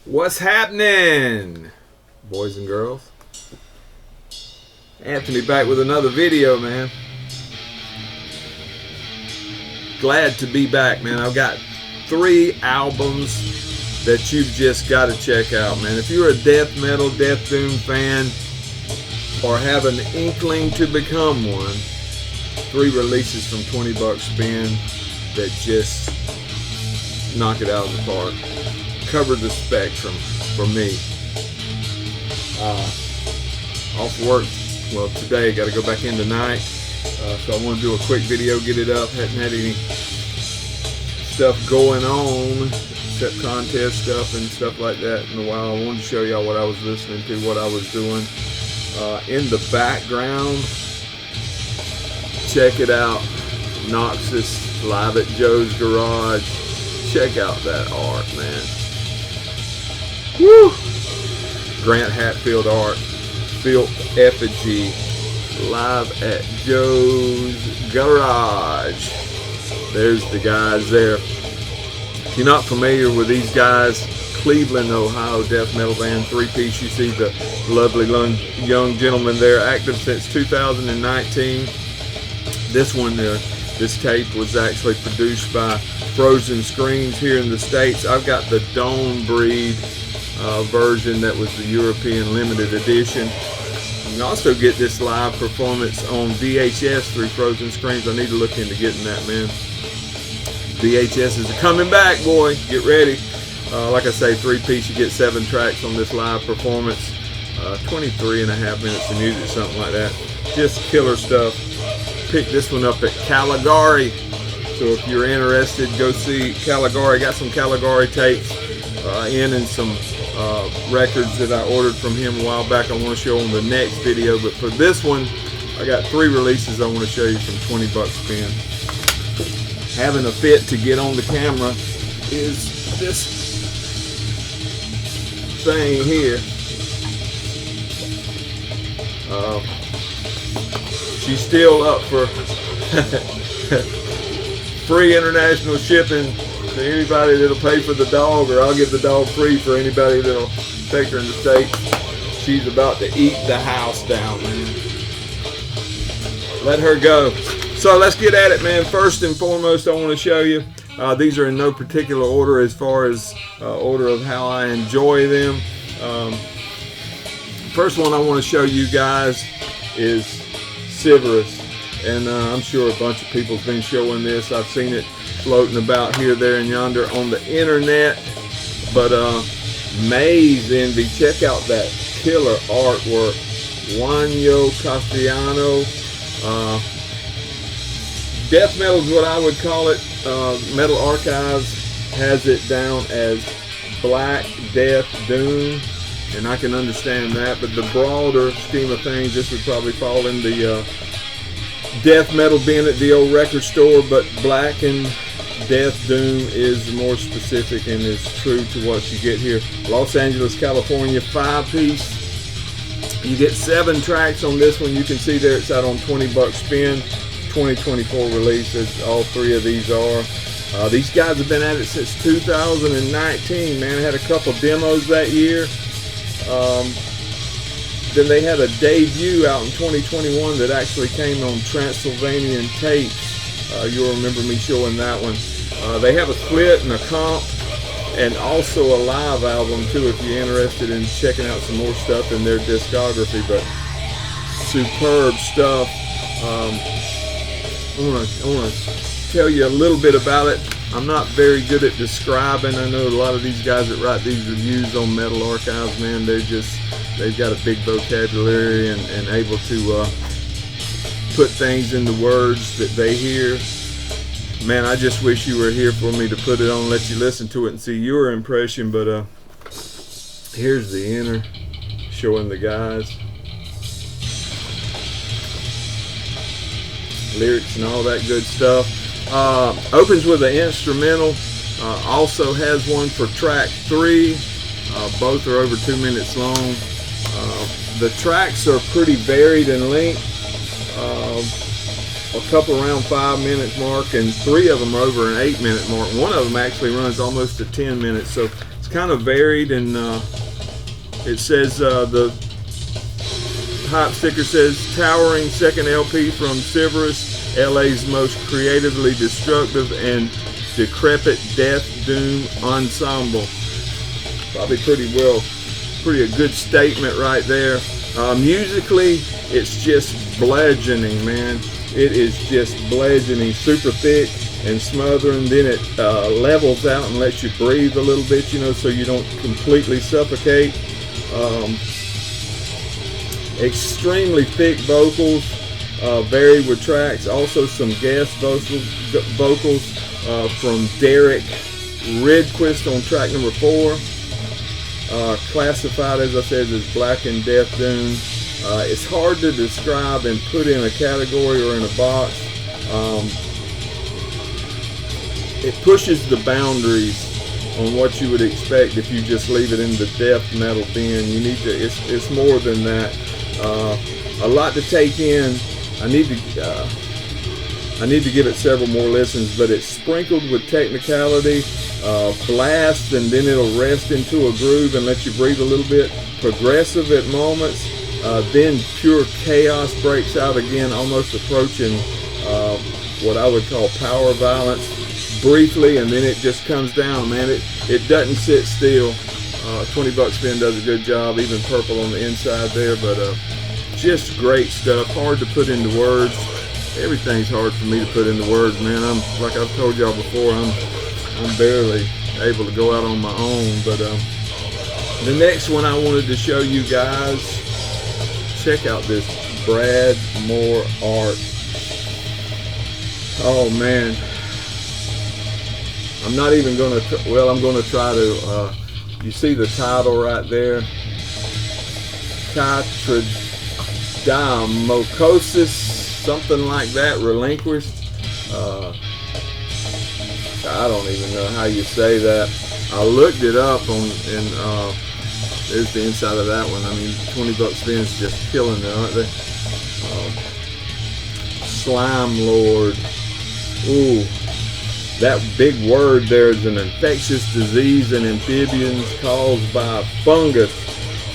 What's happening, boys and girls? Anthony back with another video, man. Glad to be back, man. I've got 3 albums that you've just got to check out, man. If you're a death metal, death doom fan, or have an inkling to become one, 3 releases from 20 bucks spin that just knock it out of the park. Cover the spectrum for me. Off work, well, today got to go back in tonight, so I want to do a quick video, get it up. Hadn't had any stuff going on except contest stuff and stuff like that in a while. I wanted to show y'all what I was listening to, what I was doing. In the background, check it out, Noxus live at Joe's Garage. Check out that art, man. Woo! Grant Hatfield art, Filth Effigy, live at Joe's Garage. There's the guys there. If you're not familiar with these guys, Cleveland, Ohio death metal band, 3-piece. You see the lovely young gentleman there, active since 2019. This one, this tape was actually produced by Frozen Screens here in the States. I've got the Dawn Breed version that was the European limited edition. You can also get this live performance on VHS through Frozen Screens. I need to look into getting that, man. VHS is coming back, boy. Get ready. Like I say, 3-piece. You get 7 tracks on this live performance. 23.5 minutes of music, something like that. Just killer stuff. Pick this one up at Caligari. So if you're interested, go see Caligari. Got some Caligari tapes and some records that I ordered from him a while back. I want to show on the next video, but for this one, I got 3 releases I want to show you from 20 bucks spin. Having a fit to get on the camera is this thing here. She's still up for free international shipping to anybody that'll pay for the dog, or I'll give the dog free for anybody that'll take her in the States. She's about to eat the house down, man. Let her go. So let's get at it, man. First and foremost, I want to show you, these are in no particular order as far as order of how I enjoy them. First one I want to show you guys is Civerous. And I'm sure a bunch of people have been showing this. I've seen it floating about here, there, and yonder on the internet. But Maze Envy, check out that killer artwork. Juanjo Castellano. Death metal is what I would call it. Metal Archives has it down as Black Death Doom, and I can understand that. But the broader scheme of things, this would probably fall in the death metal bin at the old record store, but Black and Death Doom is more specific and is true to what you get here. Los Angeles, California, 5-piece. You get 7 tracks on this one. You can see there it's out on 20 bucks spin. 2024 release, as all 3 of these are. These guys have been at it since 2019, man. I had a couple demos that year. Then they had a debut out in 2021 that actually came on Transylvanian tapes. You'll remember me showing that one. They have a split and a comp, and also a live album too if you're interested in checking out some more stuff in their discography. But superb stuff. I want to tell you a little bit about it. I'm not very good at describing. I know a lot of these guys that write these reviews on Metal Archives, man, they've got a big vocabulary and able to put things into words that they hear. Man, I just wish you were here for me to put it on, let you listen to it and see your impression. But here's the inner, showing the guys. Lyrics and all that good stuff. Opens with an instrumental. Also has one for track 3. Both are over 2 minutes long. The tracks are pretty varied in length. a couple around 5 minutes mark, and 3 of them over an 8-minute mark. One of them actually runs almost to 10 minutes, so it's kind of varied. And it says the hype sticker says towering second LP from Civerous, LA's most creatively destructive and decrepit death doom ensemble. Probably pretty a good statement right there. Musically, it's just bludgeoning, man. It is just bludgeoning, super thick and smothering. Then it levels out and lets you breathe a little bit, you know, so you don't completely suffocate. Extremely thick vocals, varied with tracks. Also some guest vocals from Derek Relinquished on track number 4. Classified, as I said, as Black and Death Doom. It's hard to describe and put in a category or in a box. It pushes the boundaries on what you would expect if you just leave it in the death metal bin. You need to. It's more than that. A lot to take in. I need to give it several more listens, but it's sprinkled with technicality, blast, and then it'll rest into a groove and let you breathe a little bit. Progressive at moments, then pure chaos breaks out again, almost approaching what I would call power violence briefly, and then it just comes down, man. It doesn't sit still. 20 Buck Spin does a good job, even purple on the inside there, but just great stuff. Hard to put into words. Everything's hard for me to put into words, man. I'm, like I've told y'all before, I'm barely able to go out on my own. But the next one I wanted to show you guys, check out this Brad Moore art. Oh man, I'm not even gonna. Well, I'm gonna try to. You see the title right there, Chytridiomycosis, something like that, Relinquished. I don't even know how you say that. I looked it up on, and there's the inside of that one. I mean, 20 Buck Spin's just killing it, aren't they? Slimelord. Ooh, that big word there is an infectious disease in amphibians caused by fungus.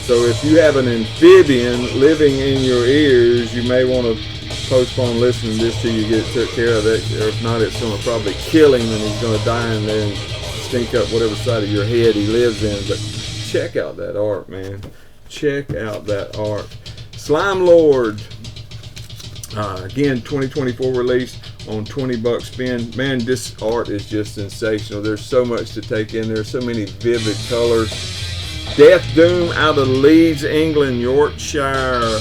So if you have an amphibian living in your ears, you may want to postpone listening to this till you get took care of it. Or if not, it's going to probably kill him and he's going to die in there and stink up whatever side of your head he lives in. But check out that art, man. Check out that art. Slimelord. Again, 2024 release on 20 Buck Spin. Man, this art is just sensational. There's so much to take in. There's so many vivid colors. Death Doom out of Leeds, England, Yorkshire,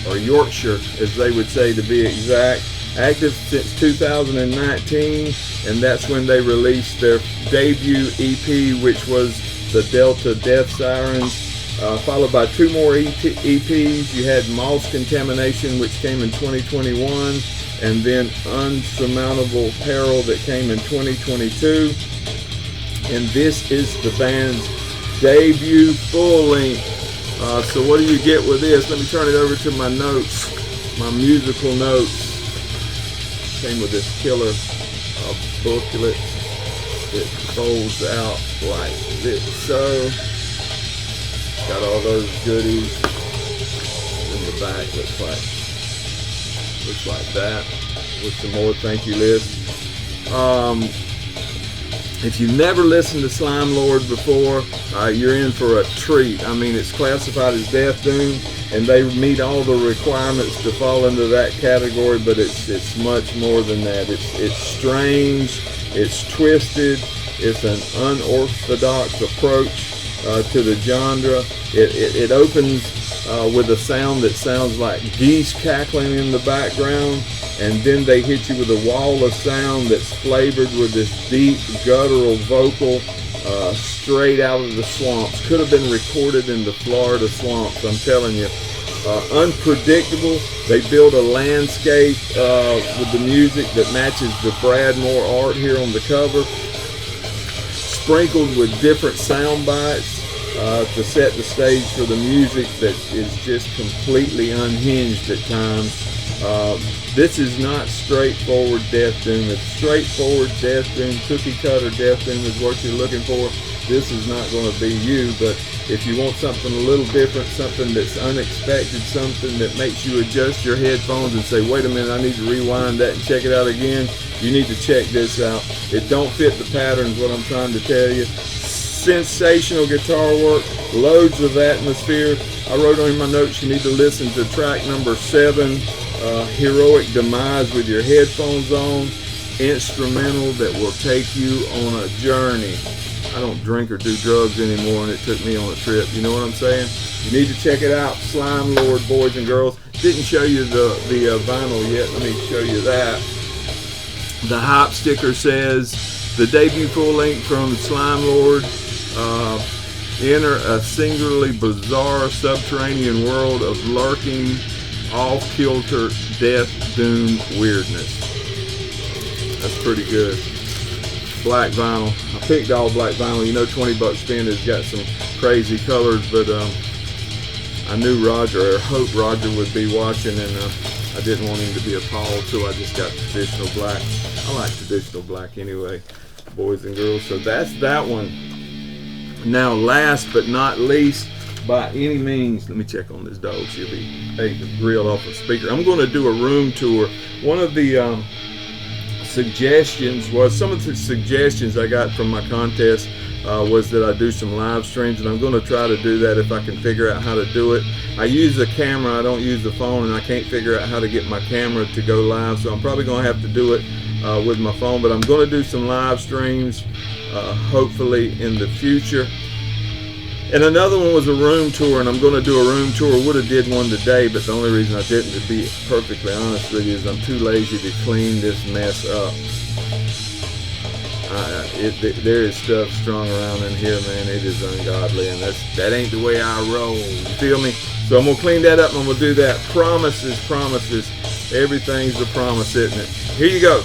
or Yorkshire as they would say to be exact. Active since 2019, and that's when they released their debut EP, which was the Delta Death Sirens, followed by 2 more EPs. You had Moss Contamination, which came in 2021, and then Unsurmountable Peril that came in 2022. And this is the band's debut full length. So what do you get with this? Let me turn it over to my notes, my musical notes. Came with this killer booklet. It folds out like this, so got all those goodies in the back. Looks like that with some more thank you lists. If you've never listened to Slimelord before, you're in for a treat. I mean, it's classified as Death Doom, and they meet all the requirements to fall into that category, but it's much more than that. It's strange, it's twisted, it's an unorthodox approach to the genre. It opens with a sound that sounds like geese cackling in the background, and then they hit you with a wall of sound that's flavored with this deep guttural vocal straight out of the swamps. Could have been recorded in the Florida swamps, I'm telling you. Unpredictable. They build a landscape with the music that matches the Brad Moore art here on the cover, sprinkled with different sound bites. to set the stage for the music that is just completely unhinged at times. This is not straightforward death doom. If straightforward death doom, cookie cutter death doom is what you're looking for, this is not going to be you. But if you want something a little different, something that's unexpected, something that makes you adjust your headphones and say, wait a minute, I need to rewind that and check it out again, you need to check this out. It don't fit the patterns, what I'm trying to tell you. Sensational guitar work, loads of atmosphere. I wrote on my notes you need to listen to track number 7, Heroic Demise, with your headphones on. Instrumental that will take you on a journey. I don't drink or do drugs anymore, and it took me on a trip. You know what I'm saying? You need to check it out. Slimelord, boys and girls. Didn't show you the vinyl yet. Let me show you that. The hype sticker says, the debut full length from Slimelord. Enter a singularly bizarre subterranean world of lurking, off-kilter, death, doom, weirdness. That's pretty good. Black vinyl. I picked all black vinyl. You know, 20 bucks spin has got some crazy colors, but I knew Roger, or hoped Roger would be watching, and I didn't want him to be appalled, so I just got traditional black. I like traditional black anyway, boys and girls. So that's that one. Now, last but not least, by any means, let me check on this dog. She'll be able to grill off a speaker. I'm going to do a room tour. One of the suggestions was, some of the suggestions I got from my contest was that I do some live streams, and I'm going to try to do that if I can figure out how to do it. I use the camera, I don't use the phone, and I can't figure out how to get my camera to go live, so I'm probably going to have to do it with my phone, but I'm going to do some live streams hopefully in the future. And another one was a room tour, and I'm going to do a room tour. Would have did one today, but the only reason I didn't, to be perfectly honest with you, is I'm too lazy to clean this mess up. There is stuff strung around in here, man. It is ungodly, and that ain't the way I roll. You feel me? So I'm going to clean that up, and I'm going to do that. Promises. Everything's a promise, isn't it? Here you go.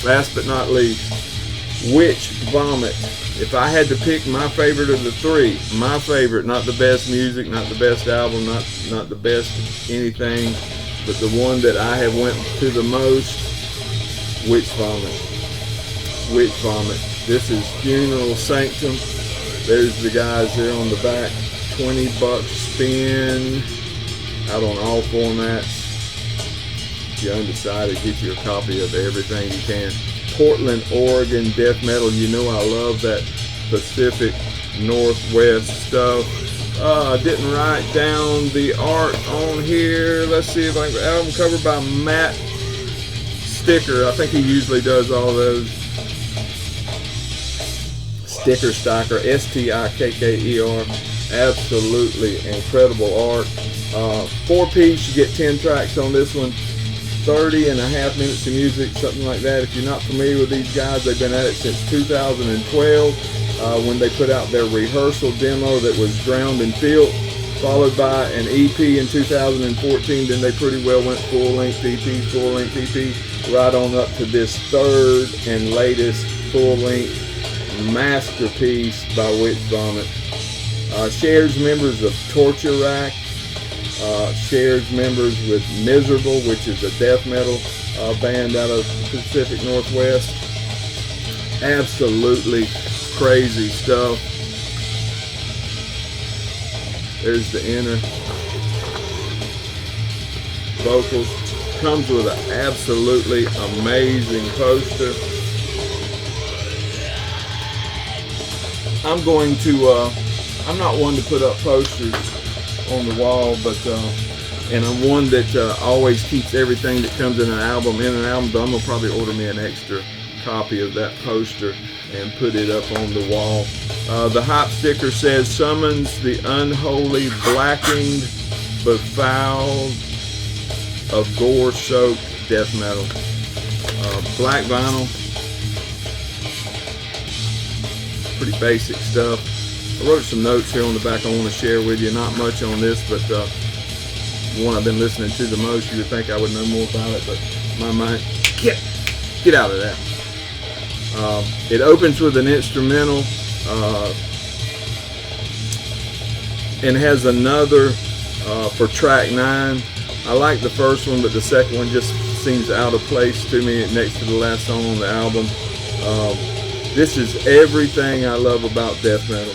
Last but not least, Witch Vomit. If I had to pick my favorite of the three, my favorite, not the best music, not the best album, not the best anything, but the one that I have went to the most, Witch Vomit. Witch Vomit. This is Funeral Sanctum. There's the guys there on the back. 20 bucks spin, out on all formats. If you're undecided, get you a copy of everything you can. Portland, Oregon death metal. You know I love that Pacific Northwest stuff. I didn't write down the art on here. Let's see if I can. Album cover by Matt Sticker. I think he usually does all those. Sticker Sticker, S-T-I-K-K-E-R. Absolutely incredible art. 4-piece, you get 10 tracks on this one. 30.5 minutes of music, something like that. If you're not familiar with these guys, they've been at it since 2012 when they put out their rehearsal demo that was Drowned in Filth, followed by an EP in 2014. Then they pretty well went full-length EP, right on up to this third and latest full-length masterpiece by Witch Vomit. Shares members of Torture Rack. Shares members with Miserable, which is a death metal band out of the Pacific Northwest. Absolutely crazy stuff. There's the inner vocals. Comes with an absolutely amazing poster. I'm not one to put up posters on the wall, but and I'm one that always keeps everything that comes in an album, but I'm gonna probably order me an extra copy of that poster and put it up on the wall. The hype sticker says, summons the unholy, blackened, befouled, of gore-soaked death metal. Black vinyl, pretty basic stuff. I wrote some notes here on the back I want to share with you. Not much on this, but the one I've been listening to the most, you would think I would know more about it, but my mind, get out of that. It opens with an instrumental and has another for track 9. I like the first one, but the second one just seems out of place to me next to the last song on the album. This is everything I love about death metal.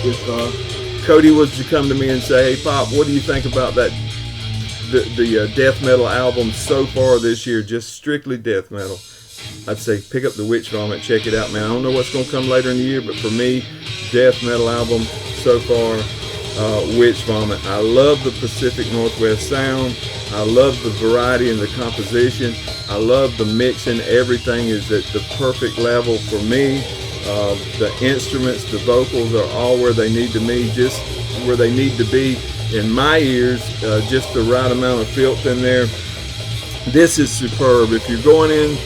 If Cody was to come to me and say, "Hey Pop, what do you think about that the death metal album so far this year, just strictly death metal?" I'd say pick up the Witch Vomit, check it out, man. I don't know what's going to come later in the year, but for me, death metal album so far, Witch Vomit. I love the Pacific Northwest sound. I love the variety in the composition. I love the mixing. Everything is at the perfect level for me. The instruments, the vocals are all where they need to be, just where they need to be in my ears. Just the right amount of filth in there. This is superb. If you're going in,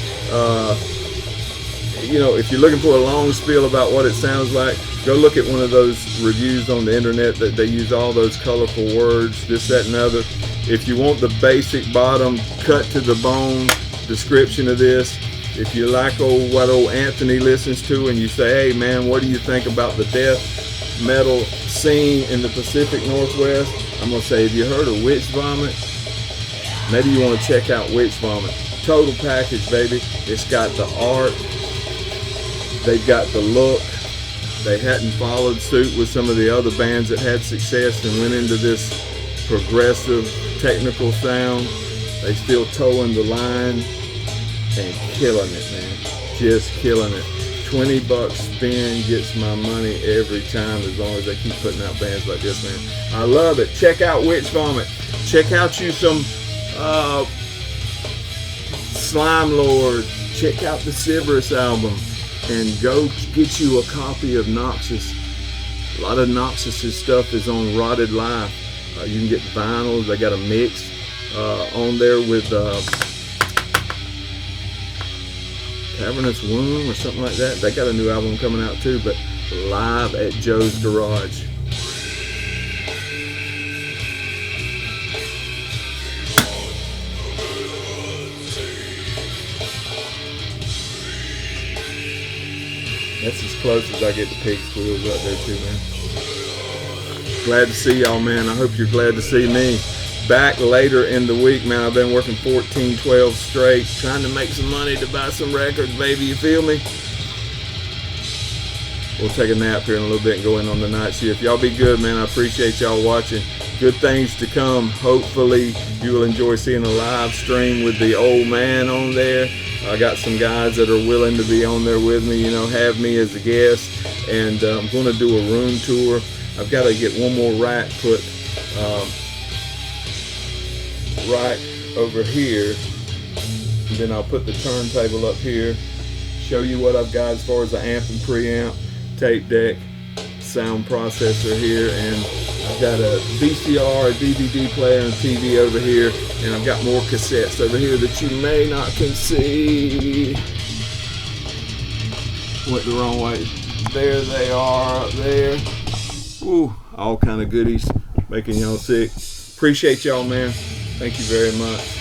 if you're looking for a long spiel about what it sounds like, go look at one of those reviews on the internet that they use all those colorful words, this, that, and other. If you want the basic bottom, cut to the bone description of this, if you like what old Anthony listens to and you say, "Hey man, what do you think about the death metal scene in the Pacific Northwest?" I'm going to say, have you heard of Witch Vomit? Maybe you want to check out Witch Vomit. Total package, baby. It's got the art. They've got the look. They hadn't followed suit with some of the other bands that had success and went into this progressive technical sound. They still towing the line and killing it, man. Just killing it. $20 spin gets my money every time, as long as they keep putting out bands like this, man. I love it. Check out Witch Vomit. Check out you some Slimelord. Check out the Civerous album. And go get you a copy of Noxus. A lot of Noxus' stuff is on Rotted Life. You can get vinyls. They got a mix on there with Cavernous Womb or something like that. They got a new album coming out too, but Live at Joe's Garage. That's as close as I get to pig squeals right there too, man. Glad to see y'all, man. I hope you're glad to see me. Back later in the week, man. I've been working 14-12 straight, trying to make some money to buy some records, baby. You feel me? We'll take a nap here in a little bit and go in on the night shift. Y'all be good, man. I appreciate y'all watching. Good things to come. Hopefully you will enjoy seeing a live stream with the old man on there. I got some guys that are willing to be on there with me, have me as a guest. And I'm going to do a room tour. I've got to get one more rack put right over here. And then I'll put the turntable up here. Show you what I've got as far as the amp and preamp, tape deck, sound processor here. And I've got a VCR, a DVD player, and a TV over here. And I've got more cassettes over here that you may not can see. Went the wrong way. There they are up there. Ooh, all kind of goodies making y'all sick. Appreciate y'all, man. Thank you very much.